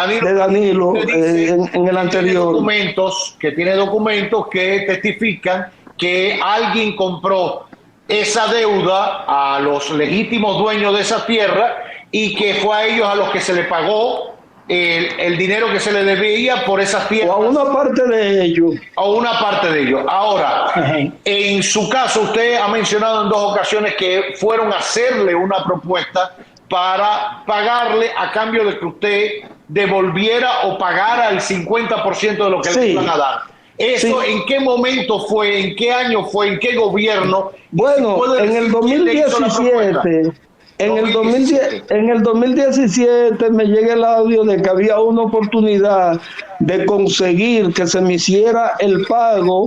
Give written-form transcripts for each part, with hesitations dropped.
de Danilo en el anterior. Que tiene documentos que testifican que alguien compró esa deuda a los legítimos dueños de esa tierra y que fue a ellos a los que se le pagó el dinero que se le debía por esas tierras. O a una parte de ellos. A una parte de ellos. Ahora, en su caso, usted ha mencionado en 2 ocasiones que fueron a hacerle una propuesta para pagarle a cambio de que usted devolviera o pagara el 50% de lo que le iban a dar. ¿Eso en qué momento fue? ¿En qué año fue? ¿En qué gobierno? Bueno, en el 2017... En el 2017 me llega el audio de que había una oportunidad de conseguir que se me hiciera el pago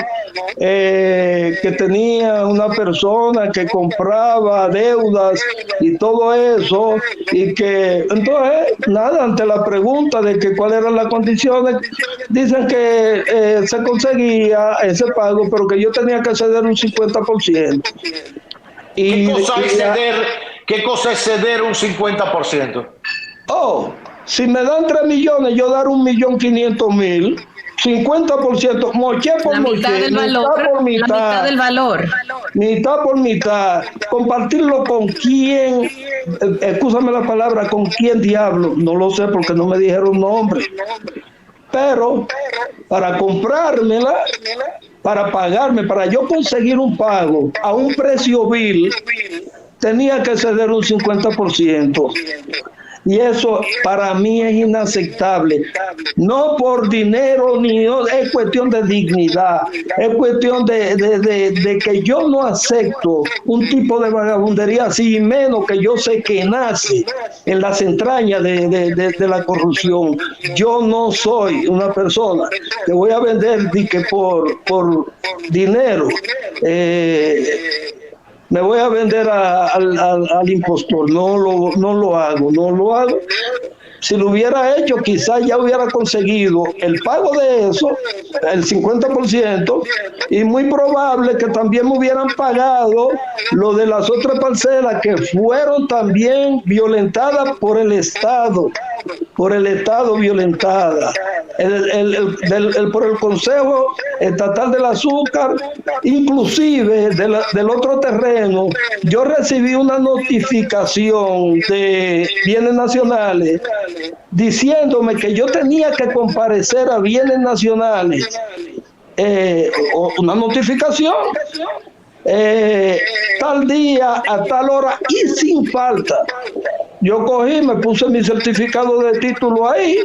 que tenía una persona que compraba deudas y todo eso, y que entonces nada, ante la pregunta de que cuáles eran las condiciones, dicen que se conseguía ese pago, pero que yo tenía que ceder un 50%. ¿Qué cosa es ceder un 50%? Si me dan 3 millones, yo dar 1.500.000, 50%, moché por moché, mitad del valor, la mitad del valor. Mitad por mitad. Compartirlo con quién, excúsame la palabra, con quién diablo, no lo sé porque no me dijeron nombre. Pero para comprármela, para pagarme, para yo conseguir un pago a un precio vil, tenía que ceder un 50%. Y eso para mí es inaceptable. No por dinero, ni es cuestión de dignidad. Es cuestión de que yo no acepto un tipo de vagabundería así, y menos que yo sé que nace en las entrañas de la corrupción. Yo no soy una persona que voy a vender que por dinero. Me voy a vender al impostor. No lo hago. Si lo hubiera hecho, quizás ya hubiera conseguido el pago de eso, el 50%, y muy probable que también me hubieran pagado lo de las otras parcelas que fueron también violentadas por el Estado violentada, por el Consejo Estatal del Azúcar, inclusive del otro terreno. Yo recibí una notificación de Bienes Nacionales diciéndome que yo tenía que comparecer a Bienes Nacionales, una notificación, tal día, a tal hora y sin falta. Yo cogí, me puse mi certificado de título ahí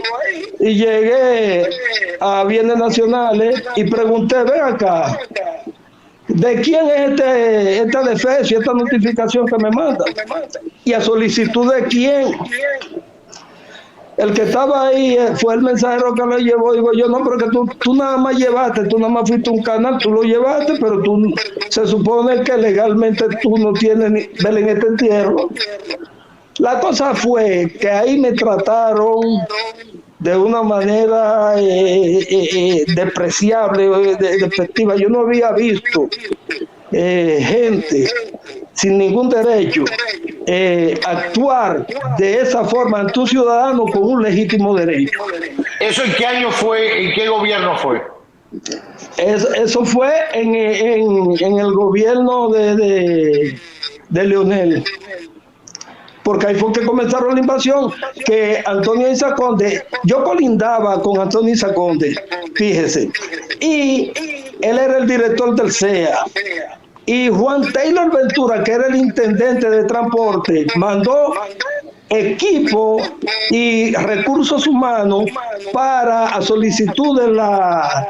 y llegué a Bienes Nacionales y pregunté, ven acá, ¿de quién es esta defensa y esta notificación que me manda? ¿Y a solicitud de quién? El que estaba ahí fue el mensajero que lo llevó. Digo yo, no, pero que tú nada más llevaste, tú nada más fuiste un canal, tú lo llevaste, pero tú se supone que legalmente tú no tienes ni vela en este entierro. La cosa fue que ahí me trataron de una manera despreciable, despectiva. Yo no había visto gente sin ningún derecho actuar de esa forma ante un ciudadano con un legítimo derecho. ¿Eso en qué año fue? ¿En qué gobierno fue? Eso fue en el gobierno de Leonel. Porque ahí fue que comenzaron la invasión, que Antonio Isa Conde, yo colindaba con Antonio Isa Conde, fíjese, y él era el director del CEA, y Juan Taylor Ventura, que era el intendente de transporte, mandó equipo y recursos humanos para, a solicitud de la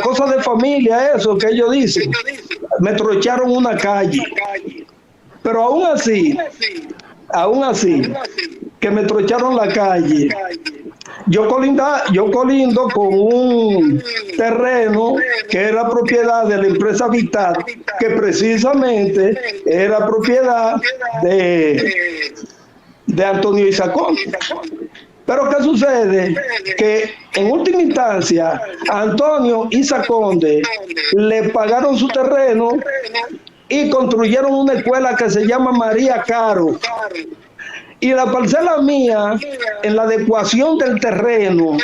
cosa de familia, eso que ellos dicen, me trocharon una calle. Pero aún así, que me trocharon la calle, yo colindo con un terreno que era propiedad de la empresa Vitat, que precisamente era propiedad de Antonio Isa Conde. Pero ¿qué sucede? Que en última instancia a Antonio Isa Conde le pagaron su terreno y construyeron una escuela que se llama María Caro. Y la parcela mía, en la adecuación del terreno,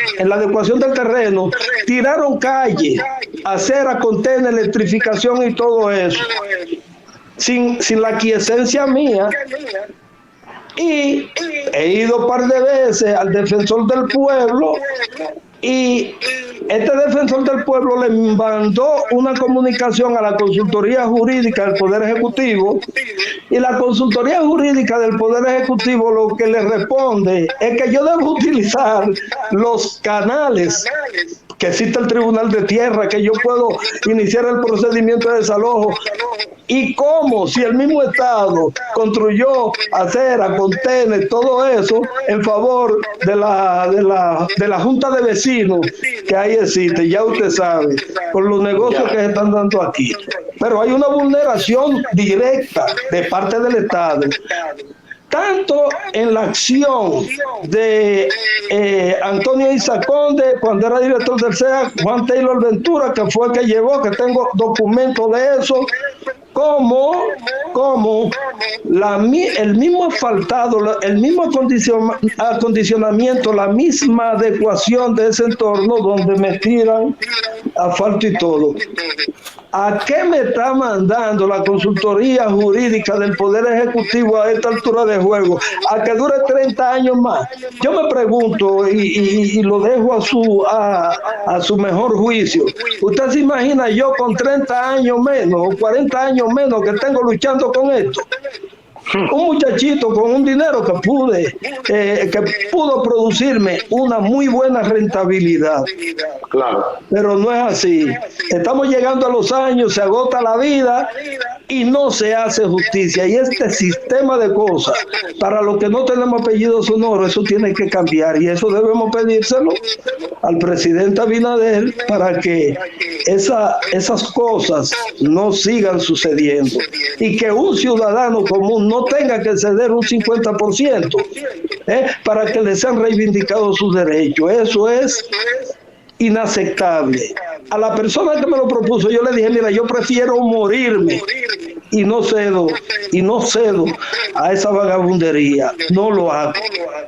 tiraron calle, acera, contener, electrificación y todo eso, sin la quiesencia mía. Y he ido un par de veces al defensor del pueblo, y este defensor del pueblo le mandó una comunicación a la consultoría jurídica del Poder Ejecutivo, y la consultoría jurídica del Poder Ejecutivo lo que le responde es que yo debo utilizar los canales que existe el Tribunal de Tierra, que yo puedo iniciar el procedimiento de desalojo. ¿Y cómo? Si el mismo Estado construyó acera, contener, todo eso en favor de la Junta de Vecinos que ahí existe, ya usted sabe, por los negocios que se están dando aquí. Pero hay una vulneración directa de parte del Estado, tanto en la acción de Antonio Isa Conde, cuando era director del CEA, Juan Taylor Ventura, que fue el que llevó, que tengo documentos de eso, como el mismo asfaltado, el mismo acondicionamiento, la misma adecuación de ese entorno donde me tiran asfalto y todo. ¿A qué me está mandando la consultoría jurídica del Poder Ejecutivo a esta altura de juego? ¿A que dure 30 años más? Yo me pregunto, y lo dejo a su mejor juicio. ¿Usted se imagina yo con 30 años menos o 40 años menos que tengo luchando con esto? Un muchachito con un dinero que pudo producirme una muy buena rentabilidad. Claro. Pero no es así. Estamos llegando a los años, se agota la vida y no se hace justicia. Y este sistema de cosas, para los que no tenemos apellido sonoro, eso tiene que cambiar. Y eso debemos pedírselo al presidente Abinader para que esas cosas no sigan sucediendo. Y que un ciudadano común no tenga que ceder un 50% para que les sean reivindicados sus derechos. Eso es inaceptable. A la persona que me lo propuso, yo le dije, mira, yo prefiero morirme y no cedo a esa vagabundería, no lo hago.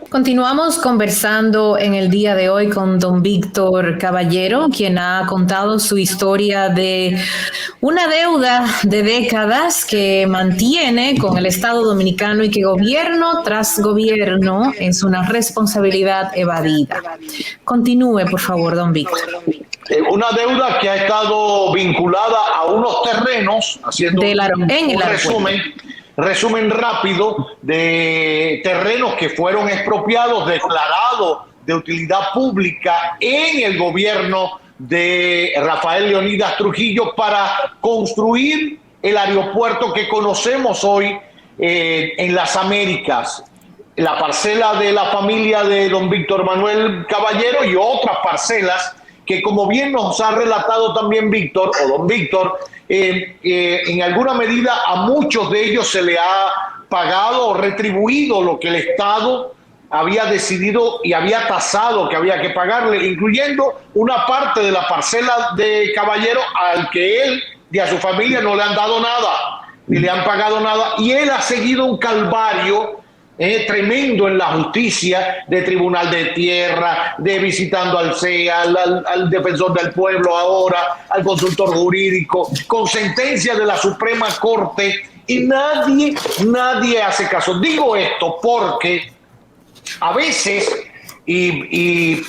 Continuamos conversando en el día de hoy con don Víctor Caballero, quien ha contado su historia de una deuda de décadas que mantiene con el Estado Dominicano y que gobierno tras gobierno es una responsabilidad evadida. Continúe, por favor, don Víctor. Una deuda que ha estado vinculada a unos terrenos, haciendo un resumen rápido de terrenos que fueron expropiados, declarados de utilidad pública en el gobierno de Rafael Leónidas Trujillo para construir el aeropuerto que conocemos hoy en las Américas. La parcela de la familia de don Víctor Manuel Caballero y otras parcelas que, como bien nos ha relatado también Víctor, o don Víctor, en alguna medida a muchos de ellos se le ha pagado o retribuido lo que el Estado había decidido y había tasado que había que pagarle, incluyendo una parte de la parcela de Caballero al que él y a su familia no le han dado nada, ni le han pagado nada, y él ha seguido un calvario tremendo en la justicia, de Tribunal de Tierra, de visitando al CEA, al defensor del pueblo ahora, al consultor jurídico, con sentencia de la Suprema Corte, y nadie hace caso. Digo esto porque a veces, y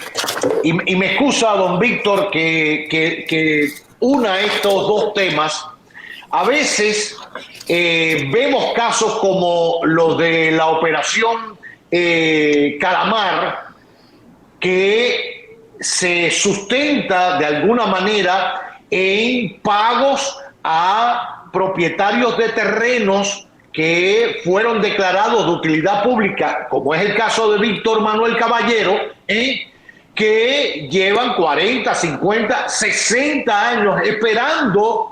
me excusa don Víctor que una estos dos temas, a veces vemos casos como los de la operación Calamar, que se sustenta de alguna manera en pagos a propietarios de terrenos que fueron declarados de utilidad pública, como es el caso de Víctor Manuel Caballero, que llevan 40, 50, 60 años esperando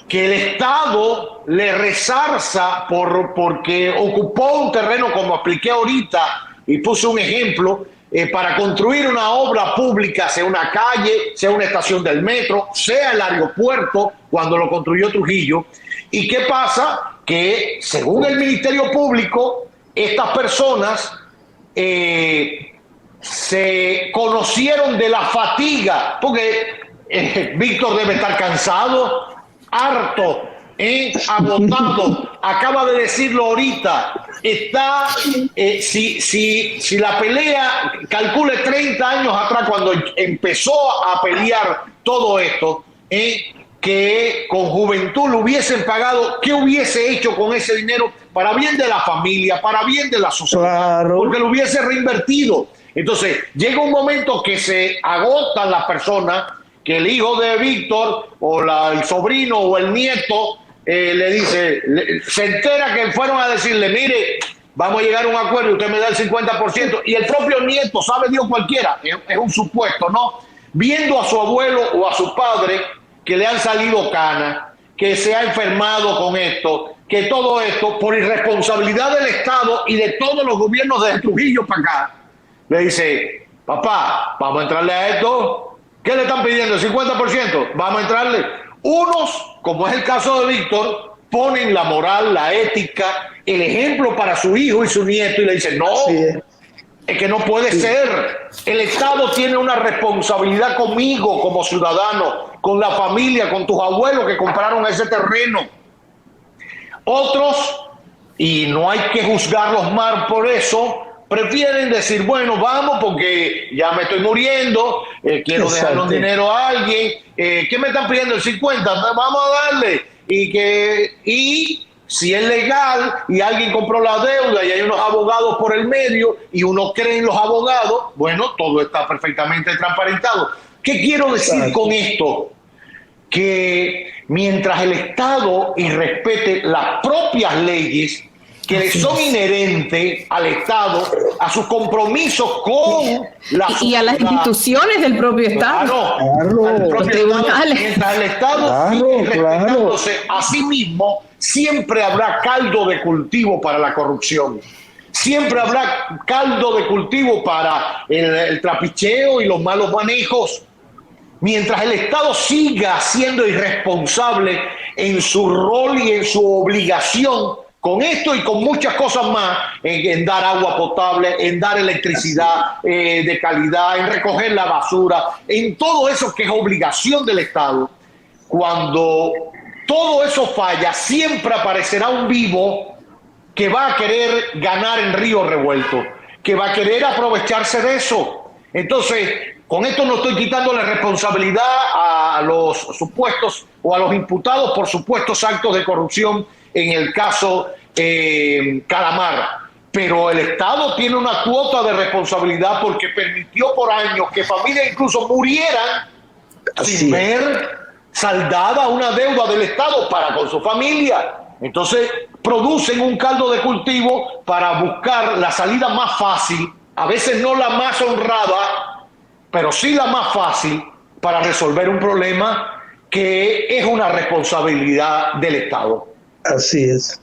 que el Estado le resarza porque ocupó un terreno, como expliqué ahorita y puse un ejemplo, para construir una obra pública, sea una calle, sea una estación del metro, sea el aeropuerto, cuando lo construyó Trujillo. ¿Y qué pasa? Que según el Ministerio Público, estas personas se conocieron de la fatiga, porque Víctor debe estar cansado, harto, agotado, acaba de decirlo ahorita, está, si la pelea, calcule 30 años atrás cuando empezó a pelear todo esto, que con juventud le hubiesen pagado, ¿qué hubiese hecho con ese dinero para bien de la familia, para bien de la sociedad? Claro. Porque lo hubiese reinvertido. Entonces, llega un momento que se agotan las personas, que el hijo de Víctor, o el sobrino, o el nieto, le dice, se entera que fueron a decirle, mire, vamos a llegar a un acuerdo y usted me da el 50%, y el propio nieto, sabe Dios cualquiera, es un supuesto, ¿no? Viendo a su abuelo o a su padre que le han salido canas, que se ha enfermado con esto, que todo esto, por irresponsabilidad del Estado y de todos los gobiernos desde Trujillo para acá, le dice, papá, vamos a entrarle a esto. ¿Qué le están pidiendo? ¿El 50%? Vamos a entrarle. Unos, como es el caso de Víctor, ponen la moral, la ética, el ejemplo para su hijo y su nieto y le dicen, no, es que no puede ser. El Estado tiene una responsabilidad conmigo como ciudadano, con la familia, con tus abuelos que compraron ese terreno. Otros, y no hay que juzgarlos mal por eso, prefieren decir, bueno, vamos porque ya me estoy muriendo, quiero dejarle un dinero a alguien, ¿qué me están pidiendo? El 50, vamos a darle. Y si es legal y alguien compró la deuda y hay unos abogados por el medio y uno cree en los abogados, bueno, todo está perfectamente transparentado. ¿Qué quiero decir con esto? Que mientras el Estado irrespete las propias leyes que le son inherentes al Estado, a sus compromisos con la sociedad. Y a las instituciones del propio Estado. Mientras el Estado sigue respetándose a sí mismo, siempre habrá caldo de cultivo para la corrupción. Siempre habrá caldo de cultivo para el trapicheo y los malos manejos. Mientras el Estado siga siendo irresponsable en su rol y en su obligación con esto y con muchas cosas más, en dar agua potable, en dar electricidad de calidad, en recoger la basura, en todo eso que es obligación del Estado, cuando todo eso falla, siempre aparecerá un vivo que va a querer ganar en río revuelto, que va a querer aprovecharse de eso. Entonces, con esto no estoy quitando la responsabilidad a los supuestos o a los imputados por supuestos actos de corrupción en el caso Calamar, pero el Estado tiene una cuota de responsabilidad porque permitió por años que familias incluso murieran sin ver saldada una deuda del Estado para con su familia. Entonces producen un caldo de cultivo para buscar la salida más fácil, a veces no la más honrada, pero sí la más fácil para resolver un problema que es una responsabilidad del Estado. Así es.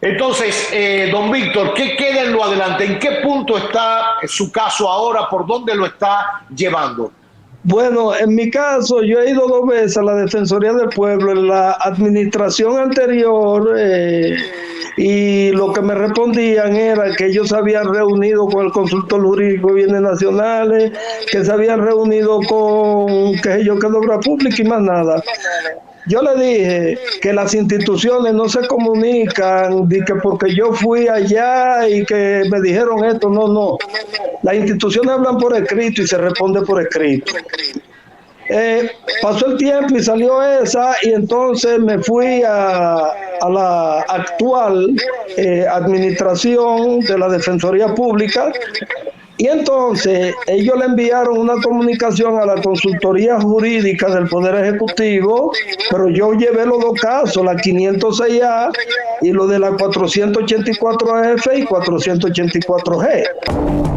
Entonces, don Víctor, ¿qué queda en lo adelante? ¿En qué punto está su caso ahora? ¿Por dónde lo está llevando? Bueno, en mi caso, yo he ido 2 veces a la Defensoría del Pueblo en la administración anterior y lo que me respondían era que ellos se habían reunido con el consultor jurídico de bienes nacionales, que se habían reunido con, qué sé yo, que de obra pública y más nada. Yo le dije que las instituciones no se comunican de que porque yo fui allá y que me dijeron esto, no. Las instituciones hablan por escrito y se responde por escrito. Pasó el tiempo y salió esa y entonces me fui a la actual administración de la Defensoría Pública. Y entonces ellos le enviaron una comunicación a la consultoría jurídica del Poder Ejecutivo, pero yo llevé los 2 casos, la 506A y lo de la 484F y 484G.